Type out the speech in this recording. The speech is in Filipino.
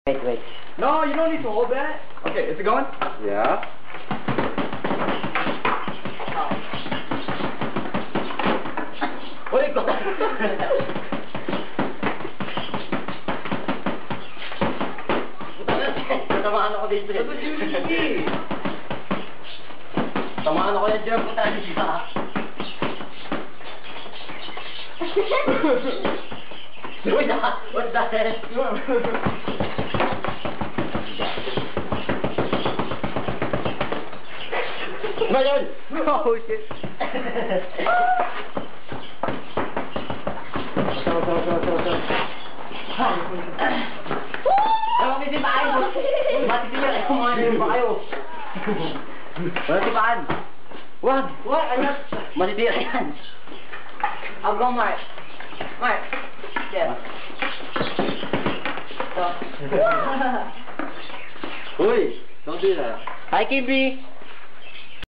Wait. No, you don't need to hold that. Okay, is it going? Yeah. Ulit ko. Tamaan ako dito. Tamaan ako yan dyan. Punta na siya. What's that? Ba yun? Oh shit. Ano kasi ba kayo? Matitiyan kayo mga nyo ba kayo? Wala tipaan. Wag! Ano? Matitiyan yan. I'll go, Mark. Mark. Yes. Uy, don't do that. Hi, Kimby.